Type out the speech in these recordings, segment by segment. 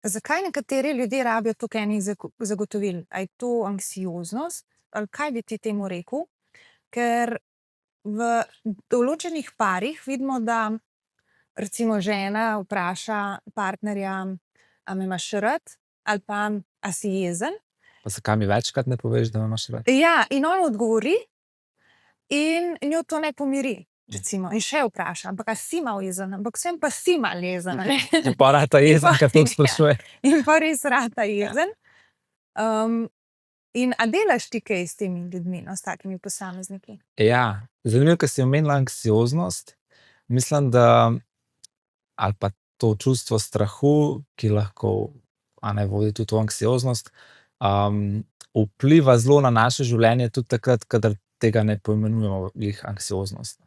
zakaj nekateri ljudje rabijo toliko enih zagotovil? A je to anksioznost? Ali kaj bi ti temu rekel? Ker v določenih parih vidimo, da recimo žena vpraša partnerja, a me imaš rad, ali pa a si jezen. Pa zakaj mi večkrat ne poveš, da me imaš rad? Ja, in on odgovori in njo to ne pomiri. Recimo, in še vpraša, ampak a si malo jezen, ampak vsem pa si malo jezen. In pa rata jezen, ker to sprašuje. In pa res rata jezen. In a delaš ti kaj s temi ljudmi, no, s takimi posamezniki? Ja, zanimivo, ker si omenila anksioznost. Mislim, da ali pa to čustvo strahu, ki lahko vodi tudi v anksioznost, vpliva zelo na naše življenje tudi takrat, kadar tega ne poimenujemo glih anksioznost.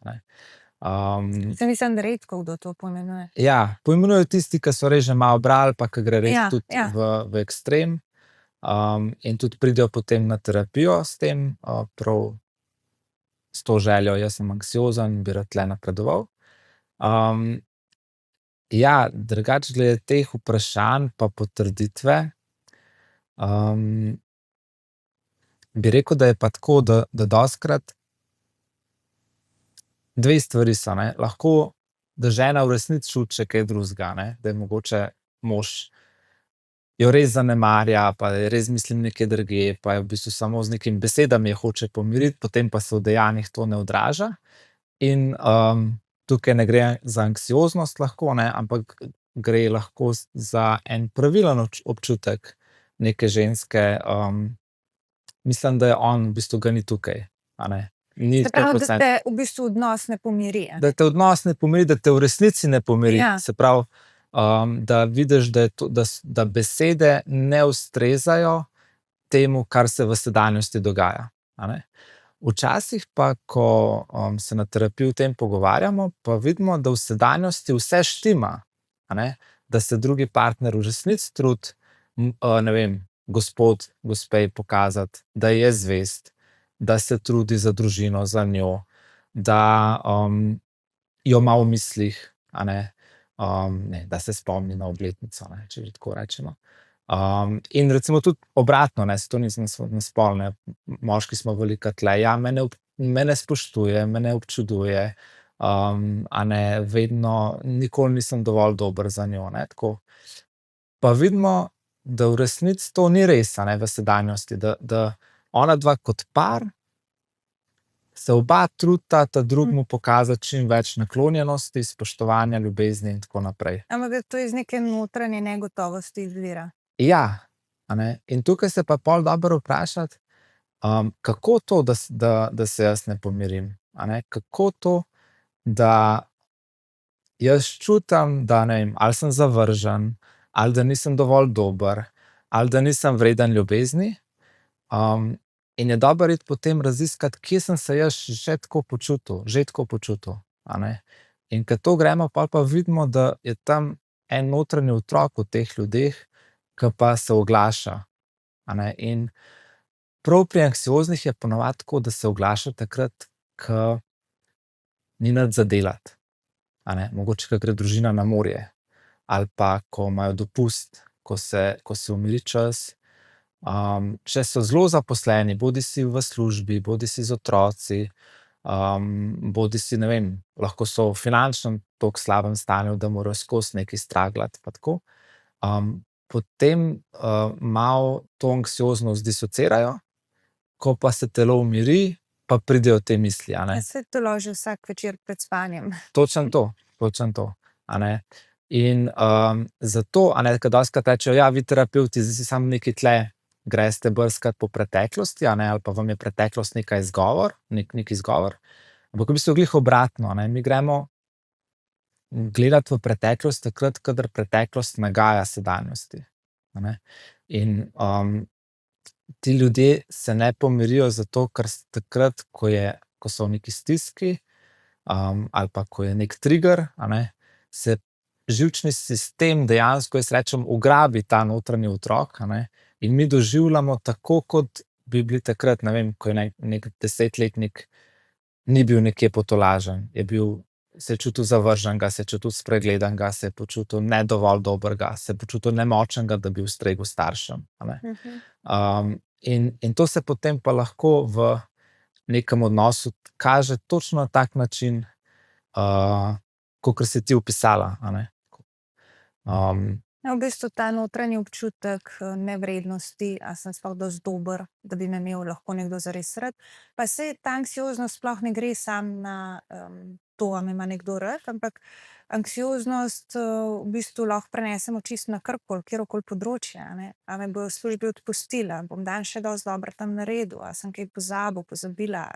Mislim, da redko kdo to poimenuje. Ja, poimenujejo tisti, ki so res že malo brali, pa ki gre res tudi v ekstrem. In tudi pridejo potem na terapijo s tem, prav s to željo, jaz sem anksiozen, bi rad tle napredoval. Ja, drugače glede teh vprašanj pa potrditve, bi rekel, da je pa tako, da dostikrat dve stvari so, ne. Lahko, da žena v resnici čuti še kaj drugega, ne. Da je mogoče mož jo res zanemarja, pa je res mislim nekje drugje, pa je v bistvu samo z nekimi besedami jo hoče pomiriti, potem pa se v dejanjih to ne odraža. In tukaj ne gre za anksioznost lahko, ne, ampak gre lahko za en pravilen občutek neke ženske. Mislim, da je on v bistvu ga ni tukaj, a ne. Se pravi, da te v bistvu odnos ne pomiri. Da te odnos ne pomiri, da te v resnici ne pomiri. Se pravi, da vidiš, da besede ne ustrezajo temu, kar se v sedanjosti dogaja, a ne. Včasih pa, ko se na terapiji o tem pogovarjamo, pa vidimo, da v sedanjosti vse štima, a ne. Da se drugi partner v resnici trudi, ne vem, gospej pokazati, da je zvest, da se trudi za družino, za njo, da jo ima v mislih, a ne. Da se spomni na obletnico, ne, če že tako rečemo. In recimo tudi obratno, ne, se to nisem na spol, ne. Moški smo velikokrat tule, ja, me ne spoštuje, me ne občuduje, a ne, vedno, nikoli nisem dovolj dober za njo, ne, tako. Pa vidimo, da v resnici to ni res, a ne, v sedanjosti, da onadva kot par se oba trudita ta drugemu pokazati čim več naklonjenosti, spoštovanja, ljubezni in tako naprej. Ampak da to iz neke notranje negotovosti izvira. Ja, a ne. In tukaj se pa pol dobro vprašati, kako to, da se jaz ne pomirim, a ne. Kako to, da jaz čutim, da, ne vem, ali sem zavržen, ali da nisem dovolj dober, ali da nisem vreden ljubezni. In je dobro iti potem raziskati, kje sem se jaz že tako počutil, a ne. In ko to gremo, pol pa vidimo, da je tam en notranji otrok v teh ljudeh, ke pa se oglaša, a ne. In prav pri anksioznih je ponavadi tako, da se oglaša takrat, ke ni nič za delati, a ne. Mogoče, ke gre družina na morje, ali pa ko imajo dopust, ko se umiri čas. Če so zelo zaposleni, bodisi v službi, bodisi z otroci, bodisi, ne vem, lahko so v finančnem toliko slabem stanju, da morajo skozi nekaj straglati pa tako, potem malo to anksioznost disocirajo, ko pa se telo umiri, pa pridejo te misli, a ne. Saj telo že vsak večer pred spanjem. Točno to, a ne. In zato, a ne, ke dostikrat rečejo, ja, vi terapevti, zdaj si samo nekaj tule greste brskat po preteklosti, a ne, ali pa vam je preteklost neki izgovor. Ampak v bistvu glih obratno, a ne. Mi gremo gledati v preteklost takrat, kadar preteklost nagaja sedanjosti, a ne. In ti ljudje se ne pomirijo zato, ker takrat, ko so v neki stiski, ali pa ko je neki trigger, a ne, se živčni sistem dejansko, jaz rečem, ugrabi ta notranji otrok, a ne. In mi doživljamo tako, kot bi bili takrat, ne vem, ko je neki 10-letnik ni bil nekje potolažen, je bil se je čutil zavrženega, se je čutil spregledanega, se je počutil ne dovolj dobrega, se je počutil nemočnega, da bi ustregel staršem, a ne. In to se potem pa lahko v nekem odnosu kaže točno na tak način, kakor si ti opisala, a ne. Ja, v bistvu ta notranji občutek nevrednosti, a sem sploh dosti dober, da bi me imel lahko nekdo zares rad. Pa saj ta anksioznost sploh ne gre samo na to, a me ima nekdo rad, ampak anksioznost v bistvu lahko prenesemo čisto na karkoli, katerokoli področje, a ne. A me bojo v službi odpustili, a bom dan še dosti dobro tam naredil, a sem kaj pozabil, pozabila.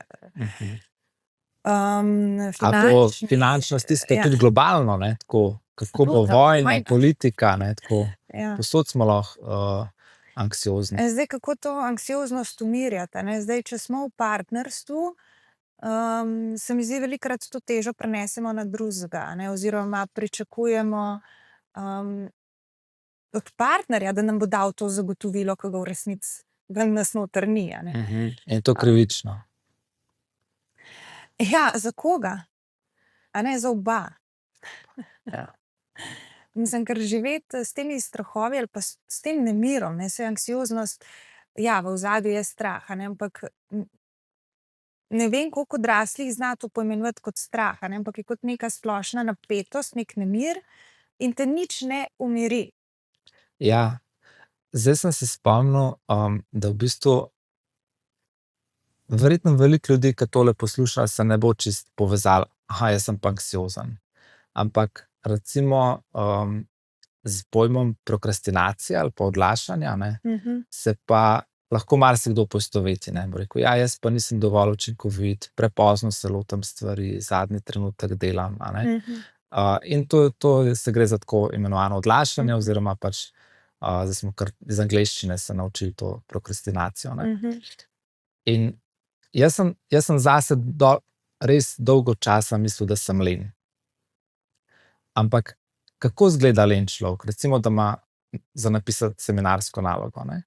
Ali pa finančna stiska je tudi globalno, ne, tako, kako bo Absolutno, vojna, vojna. politika, ne, tako, Ja. povsod smo lahko anksiozni. Zdaj, kako to anksioznost umirjati, a ne? Zdaj, če smo v partnerstvu, se mi zdi, velikokrat to težo prenesemo na drugega, a ne, oziroma pričakujemo od partnerja, da nam bo dal to zagotovilo, ki ga v resnici v nas noter ni, a ne. In to krivično. Ja, za koga? A ne, za oba. Ja. Mislim, ker živeti s temi strahovi ali pa s tem nemirom, ne, saj anksioznost, ja, v ozadju je strah, a ne, ampak ne vem, koliko odraslih zna to poimenovati kot strah, a ne, ampak je kot neka splošna napetost, nek nemir in te nič ne umiri. Ja, zdaj sem se spomnil, da v bistvu verjetno veliko ljudi, ki tole posluša, se ne bo čisto povezalo, jaz sem pa anksiozen. Ampak recimo z pojmom prokrastinacija ali pa odlašanja, ne, se pa lahko marsikdo poistoveti, ne, bo rekel, ja, jaz pa nisem dovolj učinkovit, prepozno se lotim stvari, zadnji trenutek delam, a ne. In to se gre za tako imenovano odlašanje oziroma pač, zdaj smo kar iz angleščine se naučili to prokrastinacijo, ne. In jaz sem zase res dolgo časa mislil, da sem len. Ampak kako izgleda len človek? Recimo, da ima za napisati seminarsko nalogo, ne.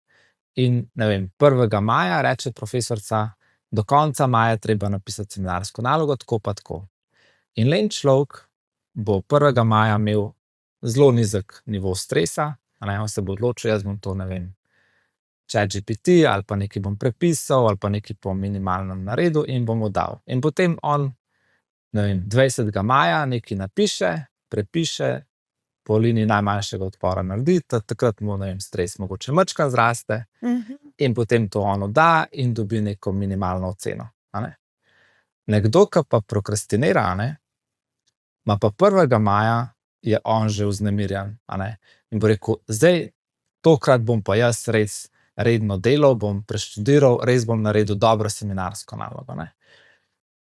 In ne vem, 1. maja reče profesorica, do konca maja je treba napisati seminarsko nalogo, tako pa tako. In len človek bo 1. maja imel zelo nizek nivo stresa, a ne, on se bo odločil, jaz bom to, ne vem, ChatGPT ali pa nekaj bom prepisal ali pa nekaj po minimalnem naredil in bom oddal. In potem on, ne vem, 20. maja nekaj napiše, prepiše, po liniji najmanjšega odpora naredi, takrat mu, ne vem, stres mogoče majčkeno zraste in potem to on odda in dobi neko minimalno oceno, a ne. Nekdo, ki pa prokrastinira, a ne, ima pa 1. maja je on že vznemirjen, a ne, in bo rekel, zdaj, tokrat bom pa jaz res redno delal, bom preštudiral, res bom naredil dobro seminarsko nalogo, ne.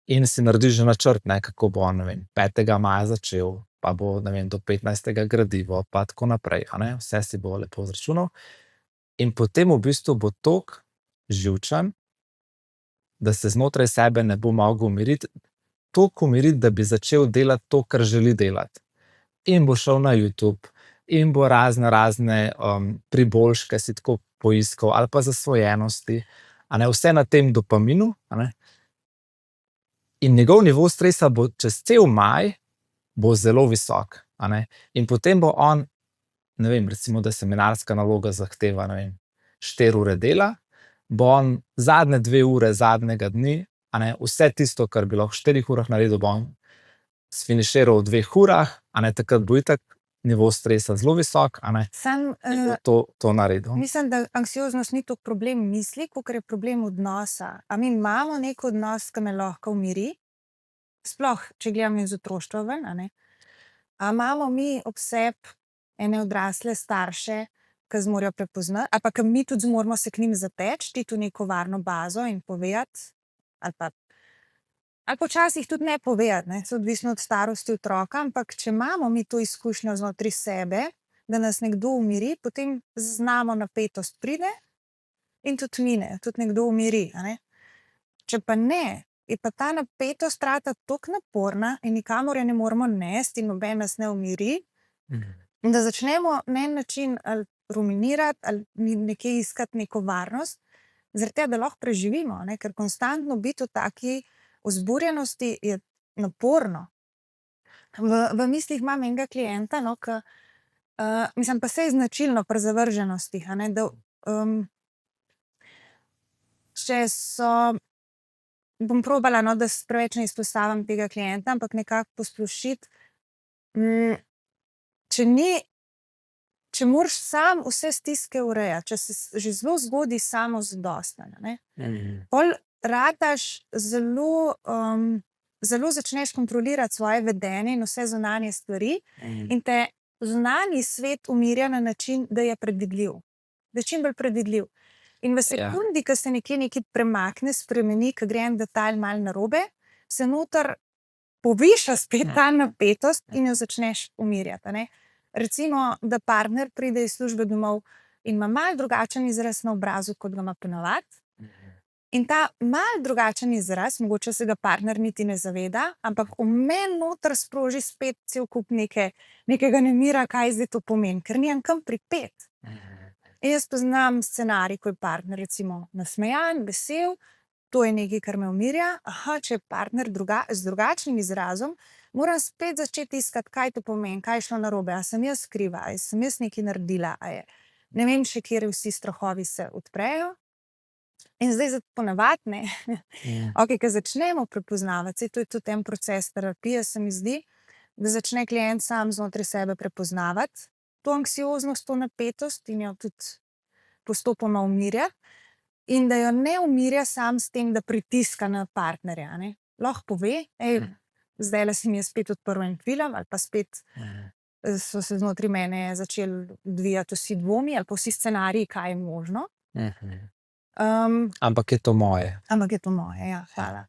In si naredi že načrt, ne, kako bo on, ne vem, 5. maja začel, pa bo, ne vem, do 15. gradivo, pa tako naprej, a ne, vse si bo lepo izračunal. In potem v bistvu bo toliko živčen, da se znotraj sebe ne bo mogel umiriti, toliko umiriti, da bi začel delati to, kar želi delati. In bo šel na YouTube in bo razne priboljške si tako poiskal ali pa zasvojenosti, a ne, vse na tem dopaminu, a ne. In njegov nivo stresa bo čez cel maj bo zelo visok, a ne. In potem bo on, ne vem, recimo, da seminarska naloga zahteva, ne vem, 4 ure dela, bo on zadnje 2 ure zadnjega dni, a ne, vse tisto, kar bi lahko v 4 urah naredil, bo on sfiniširal v 2 urah, a ne, takrat bo itak nivo stresa zelo visok, a ne, in bo to naredil. Mislim, da anksioznost ni toliko problem misli, kakor je problem odnosa. A mi imamo nek odnos, ki me lahko umiri, sploh, če gledam iz otroštva ven, a ne. A imamo mi ob sebi ene odrasle starše, ki zmorejo prepoznati, ali pa ki mi tudi zmoremo se k njim zateči, iti v neko varno bazo in povedati, ali pa včasih tudi ne povedati, ne, so odvisno od starosti otroka, ampak če imamo mi to izkušnjo znotraj sebe, da nas nekdo umiri, potem znamo napetost pride in tudi mine, tudi nekdo umiri, a ne. Če pa ne, je pa ta napetost rata toliko naporna in nikamor je ne moremo nesti in noben nas ne umiri, da začnemo na en način ali ruminirati ali nekje iskati neko varnost, zaradi tega, da lahko preživimo, ne, ker konstantno biti v taki vzburjenosti je naporno. v mislih imam enega klienta, no, mislim, pa saj je značilno pri zavrženostih, da če so, bom probala, no, da preveč ne izpostavim tega klienta, ampak nekako posplošiti, če moraš sam vse stiske urejati, če si že zelo zgodaj samozadosten, pol rataš zelo začneš kontrolirati svoje vedenje in vse zunanje stvari in te zunanji svet umirja na način, da je predvidljiv. Da je čim bolj predvidljiv. In v sekundi, ko se nekaj premakne, spremeni, ko gre en detajl malo narobe, se noter poviša spet ta napetost in jo začneš umirjati. Recimo, da partner pride iz službe domov in ima malo drugačen izraz na obrazu, kot ga ima ponavadi. In ta malo drugačen izraz, mogoče se ga partner niti ne zaveda, ampak v meni noter sproži spet cel kup nekega nemira, kaj zdaj to pomeni, ker nimam kam pripet. In jaz poznam scenarij, ko je partner recimo nasmejan, vesel, to je nekaj, kar me umirja. Če je partner z drugačnim izrazom, moram spet začeti iskati, kaj to pomeni, kaj je šlo narobe, a sem jaz kriva, a sem jaz nekaj naredila, ne vem še, kje vsi strahovi se odprejo. In zdaj ponavadi, ko začnemo prepoznavati, saj to je tudi en proces terapije, se mi zdi, da začne klient sam znotraj sebe prepoznavati to anksioznost, to napetost in jo tudi postopoma umirja. In da jo ne umirja sam s tem, da pritiska na partnerja. Lahko pove, zdajle si mi je spet odprl en film, ali pa spet so se znotraj mene začeli odvijati vsi dvomi, ali pa vsi scenariji, kaj je možno. Ampak je to moje. Ampak je to moje, ja, hvala.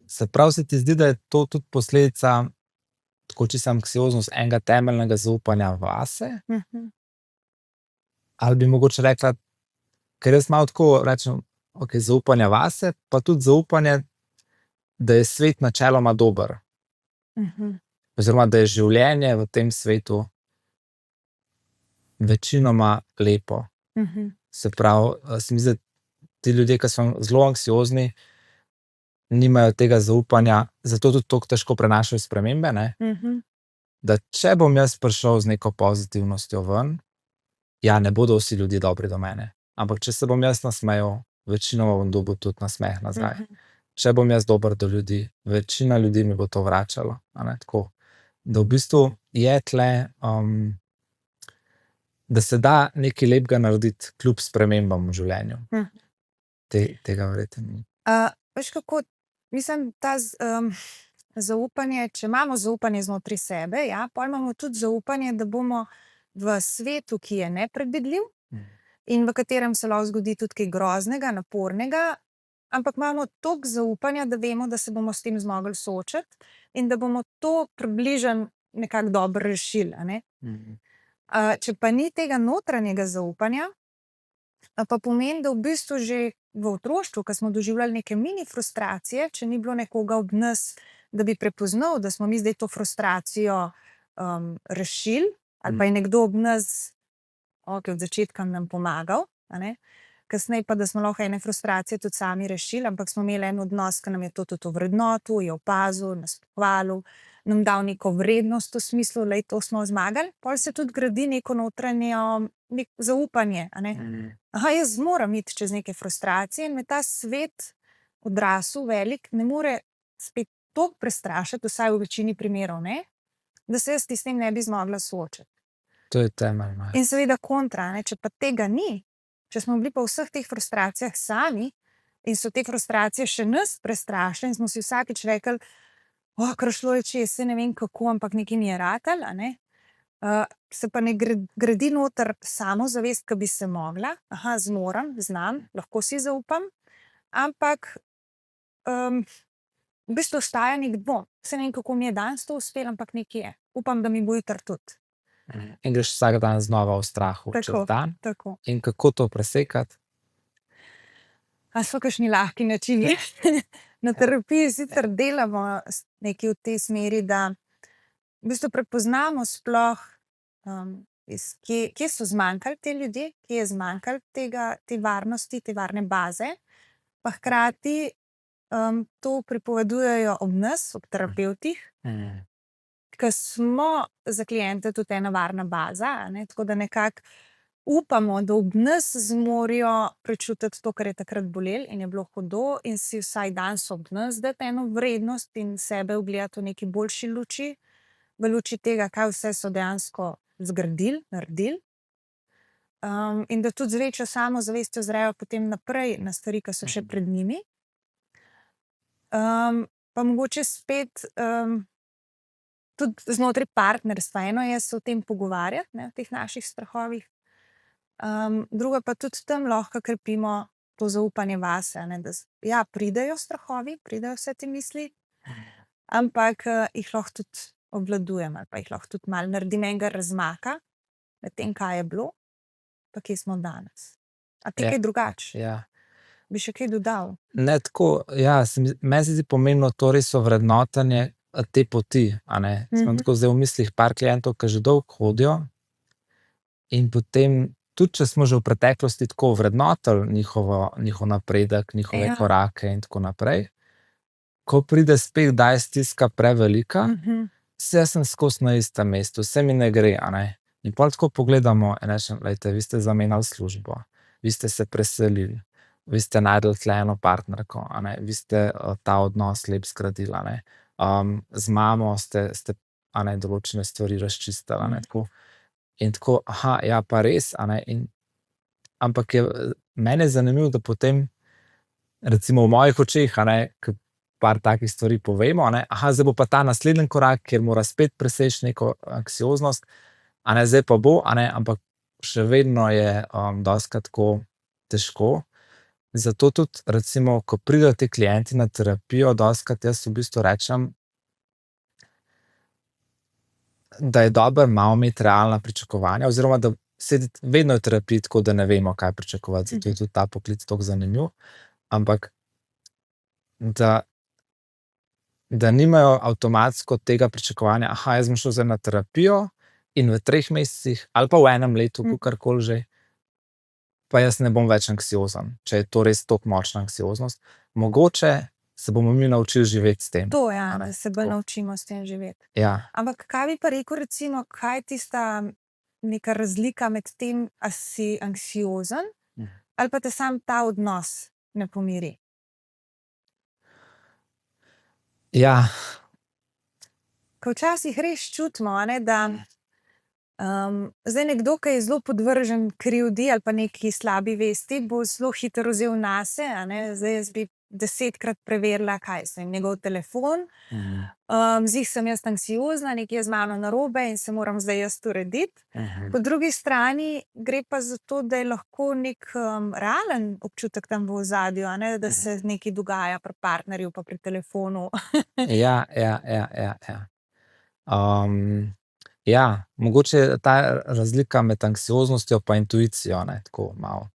Se pravi, se ti zdi, da je to tudi posledica, tako čisto anksioznost, enega temeljnega zaupanja vase? Ali bi mogoče rekla, ker jaz malo tako rečem, zaupanja vase, pa tudi zaupanje, da je svet načeloma dober. Oziroma, da je življenje v tem svetu večinoma lepo. Se pravi, se mi zdi, da ti ljudje, ki so zelo anksiozni, nimajo tega zaupanja, zato tudi tako težko prenašajo spremembe, da če bom jaz prišel z neko pozitivnostjo ven, ne bodo vsi ljudje dobri do mene, ampak če se bom jaz nasmejal, večinoma bom dobil tudi nasmeh nazaj. Če bom jaz dober do ljudi, večina ljudi mi bo to vračalo. Tako, da v bistvu je tle, da se da nekaj lepega narediti kljub spremembam v življenju. Tega verjetno ni. Veš kako, mislim, ta zaupanje, če imamo zaupanje znotraj sebe, potem imamo tudi zaupanje, da bomo v svetu, ki je nepredvidljiv in v katerem se lahko zgodi tudi kaj groznega, napornega, ampak imamo toliko zaupanja, da vemo, da se bomo s tem zmogli soočiti in da bomo to približno nekako dobro rešili. Če pa ni tega notranjega zaupanja, pa pomeni, da v bistvu že v otroštvu, ko smo doživljali neke mini frustracije, če ni bilo nekoga ob nas, da bi prepoznal, da smo mi zdaj to frustracijo rešili, ali pa je nekdo ob nas, od začetka nam pomagal, kasneje pa, da smo lahko ene frustracije tudi sami rešili, ampak smo imeli en odnos, ki nam je to tudi ovrednotil, je opazil, nas pohvalil, nam dal neko vrednost v smislu, da to smo zmagali, pol se tudi gradi neko notranje zaupanje. Jaz moram iti čez neke frustracije in me ta svet odrasel, velik, ne more spet toliko prestrašiti, vsaj v večini primerov, da se jaz s tem ne bi zmogla soočiti. To je temeljno. In seveda kontra, če pa tega ni, če smo bili pa v vseh teh frustracijah sami in so te frustracije še nas prestrašile in smo si vsakič rekli, kar šlo je čez, ne vem kako, ampak nekaj mi je ratalo, se pa ne gradi noter samozavest, ki bi se mogla, zmorem, znam, lahko si zaupam, ampak v bistvu ostaja nek dvom. Se ne vem, kako mi je danes to uspelo, ampak nekaj je. Upam, da mi bo jutri tudi. In greš vsak dan znova v strahu čez dan. Tako. In kako to presekati? A so kakšni lahki načini? Na terapiji sicer delamo nekaj v tej smeri, da v bistvu prepoznamo sploh, kje so zmanjkali ti ljudje, kje je zmanjkalo te varnosti, te varne baze, pa hkrati to pripovedujejo ob nas, ob terapevtih, ker smo za kliente tudi ena varna baza, a ne, tako da nekako upamo, da ob nas zmorejo prečutiti to, kar je takrat bolelo in je bilo hudo, in si vsaj danes ob nas dati eno vrednost in sebe ugledati v neki boljši luči, v luči tega, kaj vse so dejansko zgradili, naredili. In da tudi z večjo samozavestjo zrejo potem naprej na stvari, ki so še pred njimi. Pa mogoče spet tudi znotraj partnerstva. Eno je se o tem pogovarjati, ne, o teh naših strahovih. Druga pa tudi tam lahko krepimo to zaupanje vase, ne, da ja, pridejo strahovi, pridejo vse te misli, ampak jih lahko tudi obvladujem ali pa jih lahko tudi malo naredim enega razmaka med tem, kaj je bilo, pa kje smo danes. A ti Ja. kaj drugače? Ja. Bi še kaj dodal? Ne tako, ja, meni se zdi pomembno to res ovrednotenje te poti, a ne. Sem tako zdaj v mislih par klientov, ki že dolgo hodijo, in potem tudi, če smo že v preteklosti tako ovrednotili njihov napredek, njihove Ja. korake in tako naprej, ko pride spet, da je stiska prevelika, saj jaz sem skozi na istem mestu, vse mi ne gre, a ne. In pol tako pogledamo in rečem, glejte, vi ste zamenjali službo, vi ste se preselili, vi ste našli tule eno partnerko, a ne, vi ste ta odnos lep zgradili, a ne. Z mamo ste a ne, določene stvari razčistili, a ne, tako. In tako, ja, pa res, a ne, ampak meni je zanimivo, da potem recimo v mojih očeh, a ne, ke par takih stvari povemo, a ne, zdaj bo pa ta naslednji korak, kjer mora spet preseči neko anksioznost, a ne, zdaj pa bo, a ne, ampak še vedno je dostikrat tako težko. Zato tudi recimo, ko pridejo ti klienti na terapijo, dostikrat jaz v bistvu rečem, da je dobro malo imeti realna pričakovanja, oziroma da vedno je v terapiji tako, da ne vemo, kaj pričakovati, zato je tudi ta poklic toliko zanimiv, ampak da nimajo avtomatsko tega pričakovanja, jaz bom šel zdaj na terapijo in v 3 mesecih ali pa v enem letu, kakorkoli že, pa jaz ne bom več anksiozen, če je to res toliko močna anksioznost. Mogoče se bomo mi naučili živeti s tem. To, ja, a ne, da se bolj tako. naučimo s tem živeti. Ja. Ampak kaj bi pa rekel, recimo, kaj je tista neka razlika med tem, a si anksiozen ali pa te sam ta odnos ne pomiri? Ja, Ko včasih res čutimo, a ne, da zdaj nekdo, ki je zelo podvržen krivdi ali pa neki slabi vesti, bo zelo hitro vzel nase, a ne, zdaj jaz bi 10-krat preverila, kaj je njegov telefon, zdaj sem jaz anksiozna, nekaj je z mano narobe in se moram zdaj jaz urediti. Po drugi strani gre pa za to, da je lahko nek realen občutek tam v ozadju, a ne, da se nekaj dogaja pri partnerju pa pri telefonu. Ja. Ja, mogoče je ta razlika med anksioznostjo pa intuicijo, ne, tako malo.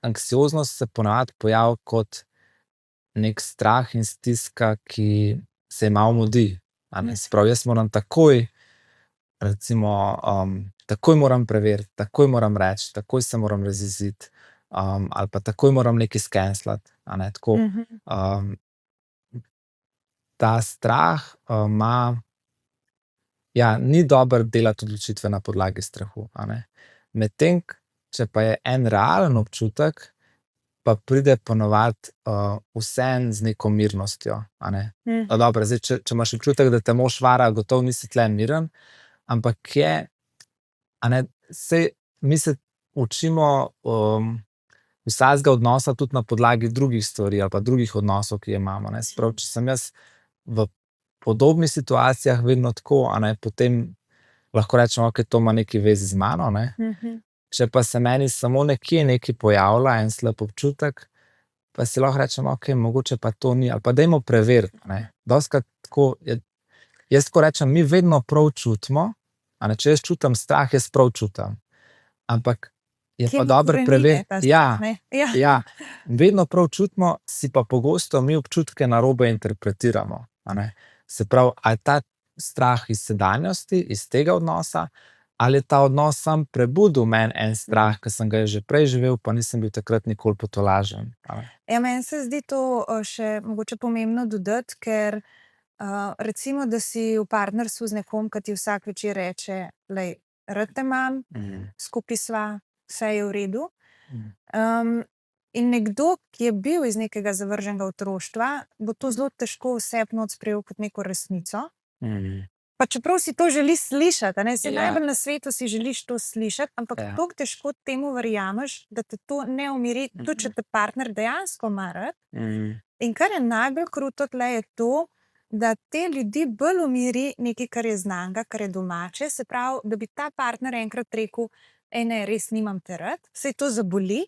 Anksioznost se ponavadi pojavi kot neki strah in stiska, ki se ji malo mudi, a ne. Se pravi, jaz moram takoj, recimo, takoj moram preveriti, takoj moram reči, takoj se moram razjeziti, ali pa takoj moram nekaj skenslati, a ne, tako. Ta strah ima, ja, ni dobro delati odločitve na podlagi strahu, a ne. Medtem če pa je en realen občutek, pa pride ponavadi vseeno z neko mirnostjo, a ne. Dobro, zdaj, če imaš občutek, da te mož vara, gotovo nisi tule miren, ampak je, a ne, saj mi se učimo vsakega odnosa tudi na podlagi drugih stvari ali pa drugih odnosov, ki jih imamo, ne. Se pravi, če sem jaz v podobnih situacijah vedno tako, a ne, potem lahko rečemo, okej, to ima nekaj veze z mano, ne. Če pa se meni samo nekje nekaj pojavlja, en slab občutek, pa si lahko rečem, okej, mogoče pa to ni, ali pa dajmo preveriti, ne. Dostikrat tako jaz tako rečem, mi vedno prav čutimo, a ne, če jaz čutim strah, jaz prav čutim. Ampak je pa dobro preveriti. Ja, vedno prav čutimo, si pa pogosto mi občutke narobe interpretiramo, a ne. Se pravi, a je ta strah iz sedanjosti, iz tega odnosa, ali je ta odnos sam prebudil meni en strah, ki sem ga že prej živel, pa nisem bil takrat nikoli potolažen. Ja, meni se zdi to še mogoče pomembno dodati, ker recimo, da si v partnerstvu z nekom, ki ti vsak večer reče, lej, rad te imam, skupaj sva, vse je v redu. In nekdo, ki je bil iz nekega zavrženega otroštva, bo to zelo težko vsebi not sprejel kot neko resnico. Pa čeprav si to želi slišati, a ne, si najbolj na svetu si želiš to slišati, ampak tako težko temu verjameš, da te to ne umiri, tudi če te partner dejansko ima rad. In kar je najbolj kruto tle, je to, da te ljudi bolj umiri nekaj, kar je znanega, kar je domače, se pravi, da bi ta partner enkrat rekel, ne, res nimam te rad, saj to zaboli,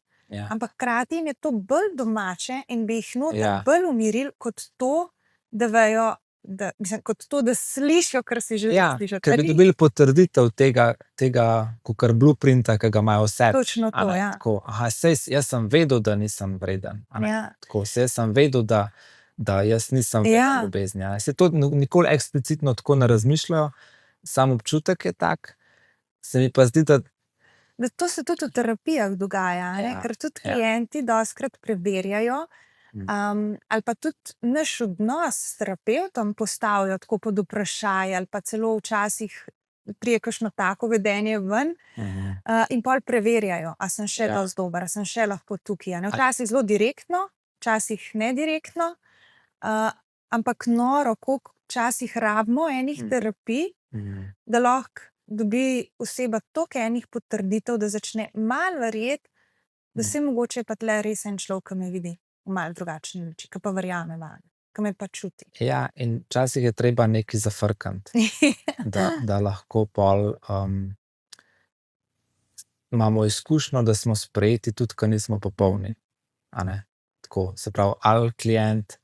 ampak hkrati jim je to bolj domače in bi jih noter bolj umirili kot to, da vejo, kot to, da slišijo, kar si želijo slišati. Ker bi dobili potrditev tega kakor blueprinta, ki ga imajo vse. Točno to, ja. Tako, jaz sem vedel, da nisem vreden. Tako, jaz sem vedel, da jaz nisem vreden ljubezni. Se to nikoli eksplicitno tako ne razmišljajo, sam občutek je tak. Se mi pa zdi, da to se tudi v terapijah dogaja, ker tudi klienti dostikrat preverjajo, ali pa tudi naš odnos s terapevtom postavijo tako pod vprašaj, ali pa celo včasih prije kakšno tako vedenje ven, in pol preverjajo, a sem še dosti dober, a sem še lahko tukaj. Včasih zelo direktno, včasih nedirektno, ampak noro, koliko včasih rabimo enih terapij, da lahko dobi oseba toliko enih potrditev, da začne malo verjeti, da se mogoče pa tle res en človek, ki me vidi v malo drugačni luči, ki pa verjame vanj, ki me pa čuti. Ja, in včasih je treba nekaj zafrkniti, da lahko pol imamo izkušnjo, da smo sprejeti tudi, ko nismo popolni. Tako, se pravi, ali klient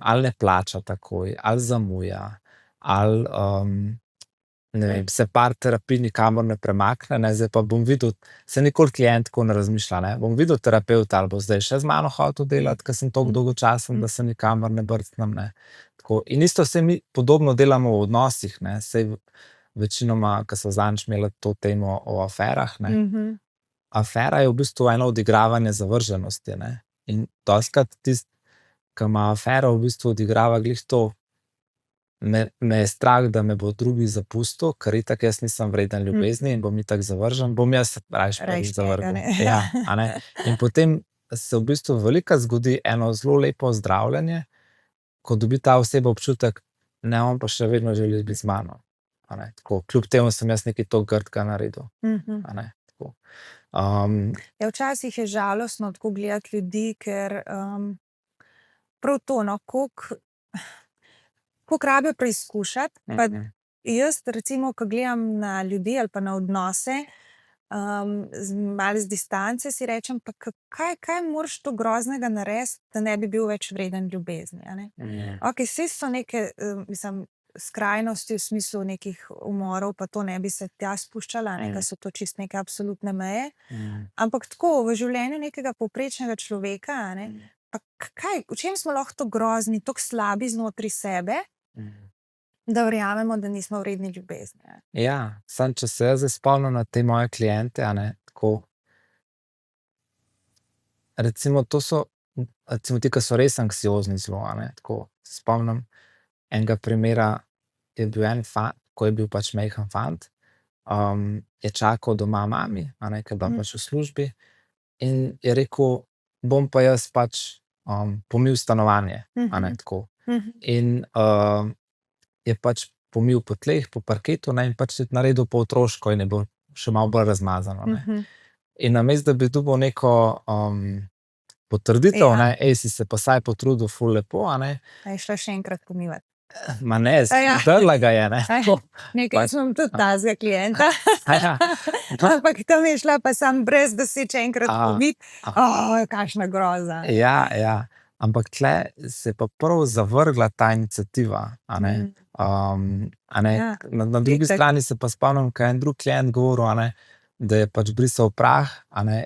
ali ne plača takoj, ali zamuja, ali se par terapij nikamor ne premakne, zdaj pa bom videl, se nikoli klient tako ne razmišlja, bom videl terapevta, ali bo zdaj še z mano hotel delati, ker sem toliko dolgočasen, da se nikamor ne brcnem. Tako, in isto se mi podobno delamo v odnosih, sej večinoma, ko so zadnjič imeli to temo o aferah, afera je v bistvu eno odigravanje zavrženosti, in dostikrat tisti, ki ima afero, v bistvu odigrava glih to, me je strah, da me bo drugi zapustil, ker itak jaz nisem vreden ljubezni in bom itak zavržen, bom jaz rajši zavrgel. In potem se v bistvu velikokrat zgodi eno zelo lepo zdravljenje, ko dobi ta oseba občutek, ne, on pa še vedno želi biti z mano. Tako, kljub temu sem jaz nekaj toliko grdega naredil. Tako. Včasih je žalostno tako gledati ljudi, ker prav to, koliko rabijo preizkušati, pa jaz recimo, ko gledam na ljudi ali pa na odnose, malo z distance si rečem, pa kaj moraš to groznega narediti, da ne bi bil več vreden ljubezni, Okej, saj so neke, skrajnosti v smislu nekih umorov, pa to ne bi se tja spuščala, ker so to čisto neke absolutne meje, ampak tako, v življenju nekega povprečnega človeka, pa v čem smo lahko to grozni, tako slabi znotraj sebe, da verjamemo, da nismo vredni ljubezni. Ja, samo če se jaz zdaj spomnim na te moje kliente, tako, recimo to so, recimo ti, ki so res anksiozni zelo, tako, spomnim enega primera, je bil en fant, ko je bil pač majhen fant, je čakal doma mami, ker je bila pač v službi, in je rekel, bom pa jaz pač pomil stanovanje, tako. In je pač pomil po tleh, po parketu, in pač je naredil po otroško in je bilo še malo bolj razmazano. In namesto, da bi dobil neko potrditev, si se pa saj potrudil ful lepo, Je šla še enkrat pomivati. Ma ne, zdrla ga je, Nekaj sem tudi tazga klienta. Ampak tam je šla pa sam brez, da si če enkrat pomit. Kakšna groza. Ja. Ampak tle se je pa prav zavrgla ta iniciativa, Na drugi strani se pa spomnim, ko je en drug klient govoril, da je pač brisal prah,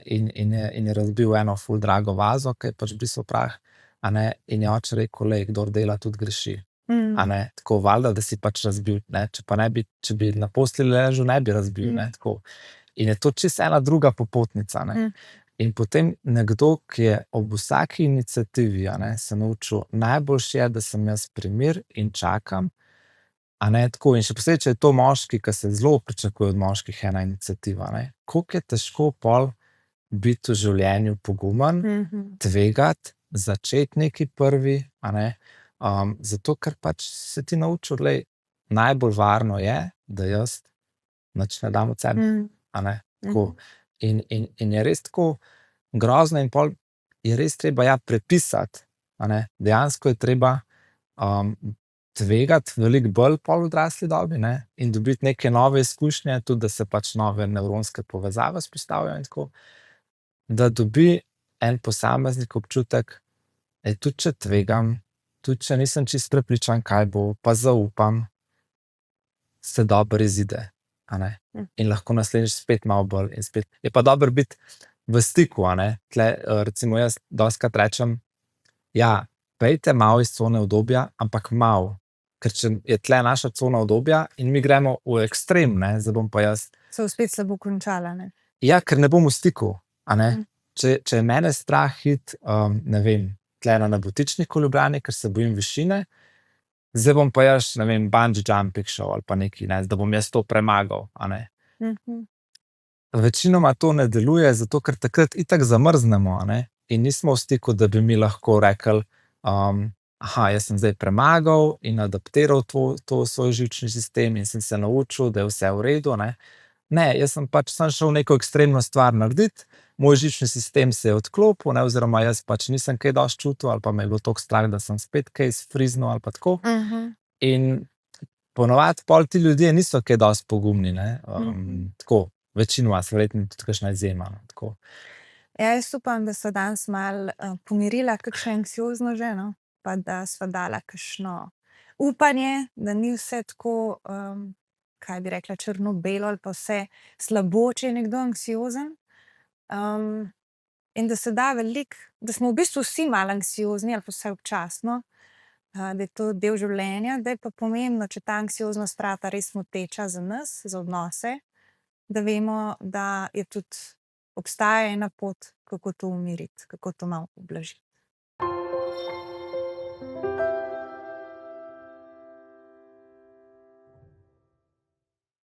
in je razbil eno ful drago vazo, ki je pač brisal prah, in je oče rekel, kdor dela, tudi greši. a ne, tako valjda, da si pač razbil, ne, če bi na postelji ležal, ne bi razbil, ne, tako. In je to čisto ena druga popotnica, ne. In potem nekdo, ki je ob vsaki iniciativi, a ne, se naučil, najboljše je, da sem jaz pri miru in čakam, a ne, tako. In še posebej, če je to moški, ke se zelo pričakuje od moških ena iniciativa, ne. Koliko je težko pol biti v življenju pogumen, tvegati, začeti nekaj prvi, a ne, zato ker pač se ti naučil, glej, najbolj varno je, da jaz nič ne dam od sebe, a ne, tako. In je res tako grozno in pol je res treba, ja, prepisati, a ne. Dejansko je treba, tvegati veliko bolj pol v odrasli dobi, ne, in dobiti neke nove izkušnje, tudi da se pač nove nevronske povezave vzpostavijo in tako, da dobi en posameznik občutek, tudi če tvegam, tudi če nisem čisto prepričan, kaj bo, pa zaupam, se dobro izide, a ne. In lahko naslednjič spet malo bolj in spet. Je pa dobro biti v stiku, a ne. Tule, recimo jaz dostikrat rečem, ja, pojdite malo iz cone udobja, ampak malo. Ker če je tule naša cona udobja in mi gremo v ekstrem, ne, zdaj bom pa jaz. Se bo spet slabo končala, ne. Ja, ker ne bom v stiku, a ne. Če je mene strah iti, ne vem, tule na Nebotičnik v Ljubljani, ker se bojim višine, zdaj bom pa jaz, ne vem, bungee jumping šel ali pa nekaj, ne, da bom jaz to premagal, a ne. Večinoma to ne deluje, zato ker takrat itak zamrznemo, a ne, in nismo v stiku, da bi mi lahko rekli, jaz sem zdaj premagal in adaptiral to svoj živčni sistem in sem se naučil, da je vse v redu, ne. Ne, jaz sem pač samo šel neko ekstremno stvar narediti, moj živčni sistem se je odklopil, ne, oziroma jaz pač nisem kaj dosti čutil ali pa me je bilo toliko strah, da sem spet kaj sfriznil ali pa tako. In ponavadi pol ti ljudje niso kaj dosti pogumni, ne, tako, večinoma, verjetno tudi kakšna izjema, no, tako. Ja, jaz upam, da sva danes malo, pomirila kakšno anksiozno ženo, pa da sva dala kakšno upanje, da ni vse tako, kaj bi rekla, črno-belo ali pa vse slabo, če je nekdo anksiozen. In da se da veliko, da smo v bistvu vsi malo anksiozni ali pa vsaj občasno, da je to del življenja, da je pa pomembno, če ta anksioznost rata res moteča za nas, za odnose, da vemo, da je tudi, obstaja ena pot, kako to umiriti, kako to malo ublažiti.